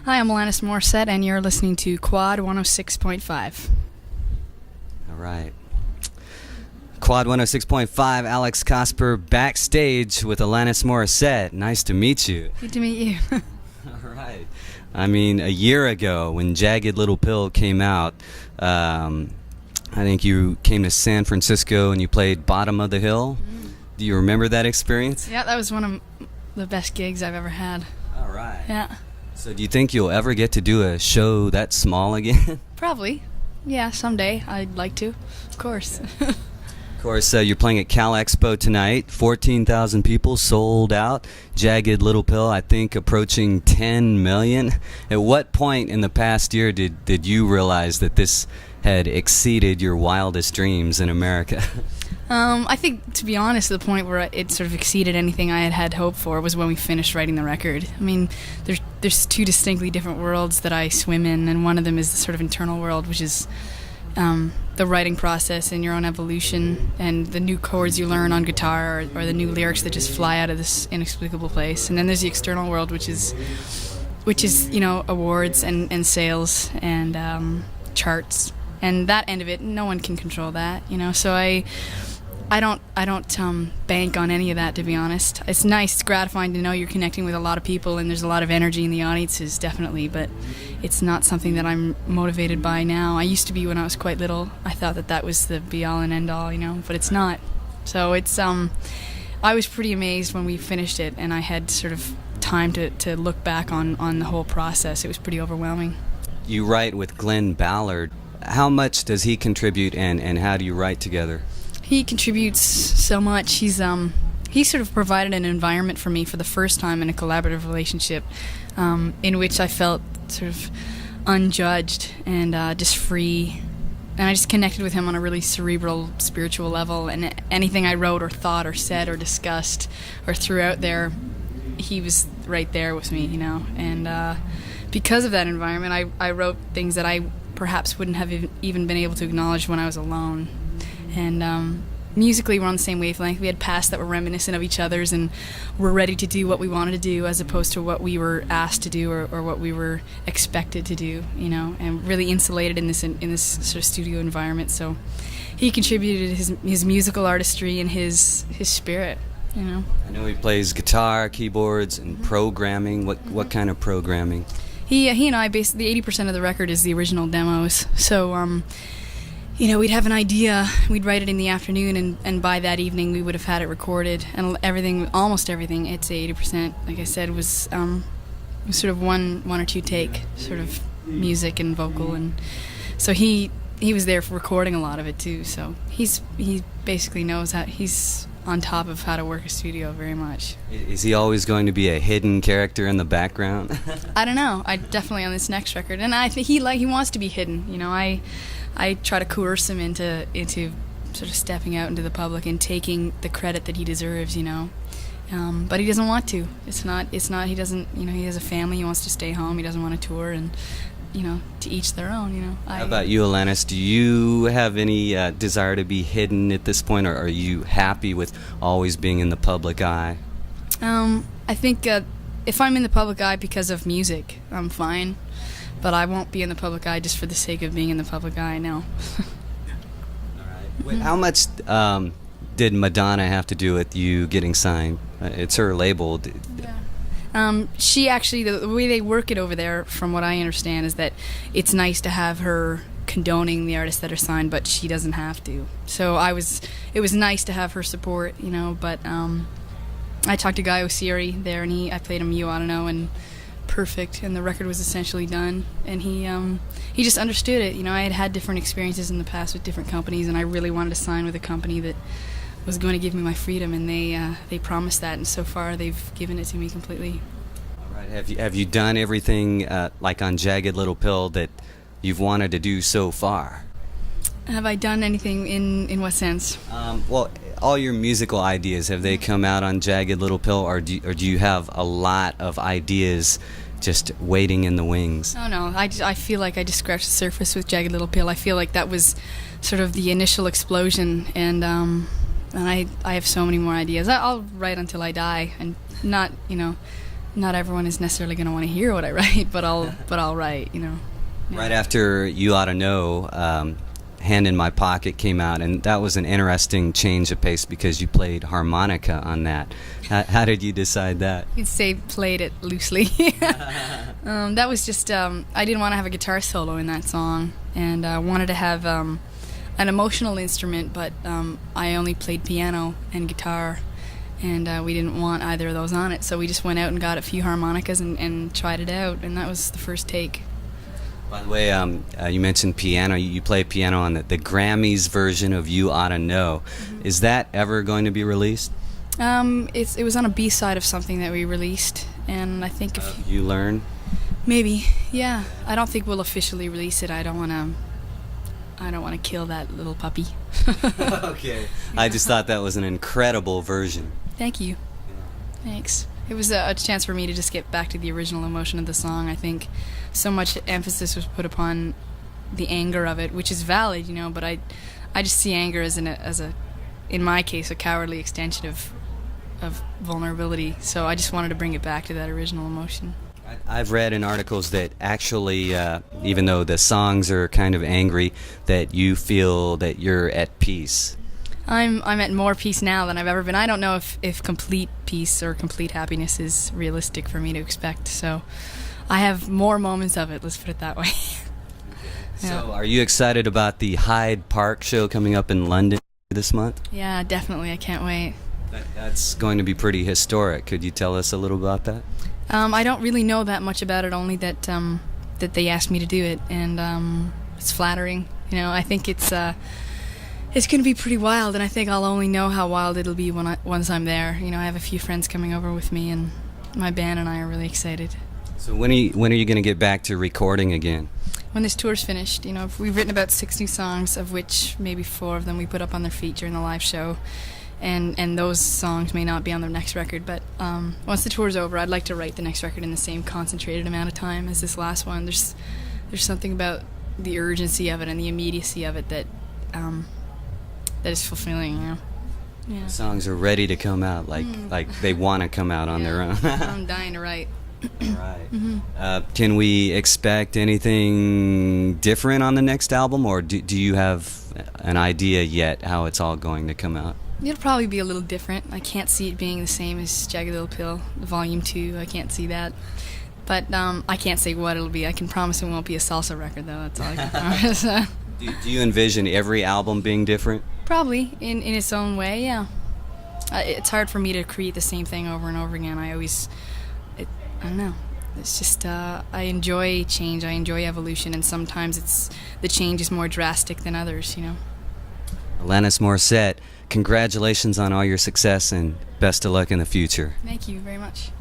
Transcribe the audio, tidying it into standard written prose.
Hi, I'm Alanis Morissette, and you're listening to KWOD 106.5. All right. KWOD 106.5, Alex Cosper backstage with Alanis Morissette. Nice to meet you. Good to meet you. All right. I mean, a year ago when Jagged Little Pill came out, I think you came to San Francisco and you played Bottom of the Hill. Do you remember that experience? Yeah, that was one of the best gigs I've ever had. All right. Yeah. So do you think you'll ever get to do a show that small again? Probably. Yeah, someday. I'd like to. Of course. Of course, you're playing at Cal Expo tonight. 14,000 people sold out. Jagged Little Pill, I think, approaching 10 million. At what point in the past year did you realize that this had exceeded your wildest dreams in America? I think, to be honest, the point where it sort of exceeded anything I had hoped for was when we finished writing the record. I mean, there's two distinctly different worlds that I swim in, and one of them is the sort of internal world, which is the writing process and your own evolution and the new chords you learn on guitar or the new lyrics that just fly out of this inexplicable place. And then there's the external world, which is awards and sales and charts. And that end of it, no one can control that, So I don't bank on any of that, to be honest. It's nice, it's gratifying to know you're connecting with a lot of people and there's a lot of energy in the audiences, definitely, but it's not something that I'm motivated by now. I used to be when I was quite little. I thought that was the be-all and end-all, but it's not. So it's, I was pretty amazed when we finished it and I had sort of time to look back on the whole process. It was pretty overwhelming. You write with Glenn Ballard. How much does he contribute and how do you write together? He contributes so much. He sort of provided an environment for me for the first time in a collaborative relationship in which I felt sort of unjudged and just free. And I just connected with him on a really cerebral, spiritual level. And anything I wrote or thought or said or discussed or threw out there, he was right there with me, And because of that environment, I wrote things that I perhaps wouldn't have even been able to acknowledge when I was alone. And musically, we're on the same wavelength. We had pasts that were reminiscent of each other's, and we're ready to do what we wanted to do as opposed to what we were asked to do or what we were expected to do, and really insulated in this sort of studio environment. So he contributed his musical artistry and his spirit, I know he plays guitar, keyboards, and programming. What kind of programming? He and I, basically, 80% of the record is the original demos. So, we'd have an idea, we'd write it in the afternoon, and by that evening we would have had it recorded. And almost everything, I'd say 80%, like I said, was sort of one or two take sort of music and vocal. And so he was there for recording a lot of it too. So he basically knows how, he's on top of how to work a studio very much. Is he always going to be a hidden character in the background? I don't know. I definitely on this next record, and I think he wants to be hidden. I try to coerce him into sort of stepping out into the public and taking the credit that he deserves. But he doesn't want to. It's not. He doesn't. He has a family. He wants to stay home. He doesn't want to tour and. To each their own, How about you, Alanis? Do you have any desire to be hidden at this point, or are you happy with always being in the public eye? I think if I'm in the public eye because of music, I'm fine. But I won't be in the public eye just for the sake of being in the public eye, no. All right. Wait, how much did Madonna have to do with you getting signed? It's her label. Yeah. She actually, the way they work it over there, from what I understand, is that it's nice to have her condoning the artists that are signed, but she doesn't have to. So it was nice to have her support, but I talked to Guy Osieri there, and I played him Oughta Know, and perfect, and the record was essentially done, and he just understood it. I had different experiences in the past with different companies, and I really wanted to sign with a company that was going to give me my freedom, and they promised that, and so far they've given it to me completely. All right. Have you done everything like on Jagged Little Pill that you've wanted to do so far? Have I done anything in what sense? Well, all your musical ideas, have they come out on Jagged Little Pill, or do you have a lot of ideas just waiting in the wings? Oh no, I feel like I just scratched the surface with Jagged Little Pill. I feel like that was sort of the initial explosion, and I have so many more ideas. I'll write until I die, and not not everyone is necessarily going to want to hear what I write, but I'll write, you know. Yeah. Right after You Oughta Know, Hand in My Pocket came out, and that was an interesting change of pace because you played harmonica on that. How did you decide that? You'd say played it loosely. That was just, I didn't want to have a guitar solo in that song, and I wanted to have an emotional instrument, but I only played piano and guitar, and we didn't want either of those on it, so we just went out and got a few harmonicas and tried it out, and that was the first take. By the way, you mentioned piano. You play piano on the Grammys version of You Oughta Know. Mm-hmm. Is that ever going to be released? It was on a B-side of something that we released, and I think if You Learn? Maybe, yeah. I don't think we'll officially release it. I don't want to kill that little puppy. Okay. I just thought that was an incredible version. Thank you. Thanks. It was a chance for me to just get back to the original emotion of the song. I think so much emphasis was put upon the anger of it, which is valid, you know, but I just see anger as in my case, a cowardly extension of vulnerability. So I just wanted to bring it back to that original emotion. I've read in articles that actually, even though the songs are kind of angry, that you feel that you're at peace. I'm at more peace now than I've ever been. I don't know if complete peace or complete happiness is realistic for me to expect. So I have more moments of it, let's put it that way. Yeah. So are you excited about the Hyde Park show coming up in London this month? Yeah, definitely. I can't wait. That's going to be pretty historic. Could you tell us a little about that? I don't really know that much about it, only that they asked me to do it, and it's flattering. You know, I think it's going to be pretty wild, and I think I'll only know how wild it'll be once I'm there. You know, I have a few friends coming over with me, and my band and I are really excited. So when are you going to get back to recording again? When this tour's finished. You know, we've written about 6 new songs, of which maybe 4 of them we put up on their feet during the live show. And those songs may not be on the next record, but once the tour's over, I'd like to write the next record in the same concentrated amount of time as this last one. There's something about the urgency of it and the immediacy of it that is fulfilling, you know. Yeah. Songs are ready to come out, like they want to come out on their own. I'm dying to write. Right. Mm-hmm. Can we expect anything different on the next album, or do you have an idea yet how it's all going to come out? It'll probably be a little different. I can't see it being the same as Jagged Little Pill, Volume 2. I can't see that. But I can't say what it'll be. I can promise it won't be a salsa record, though. That's all I can promise. Do you envision every album being different? Probably, in its own way, yeah. It's hard for me to create the same thing over and over again. I don't know. It's just, I enjoy change. I enjoy evolution, and sometimes the change is more drastic than others, you know. Alanis Morissette, congratulations on all your success and best of luck in the future. Thank you very much.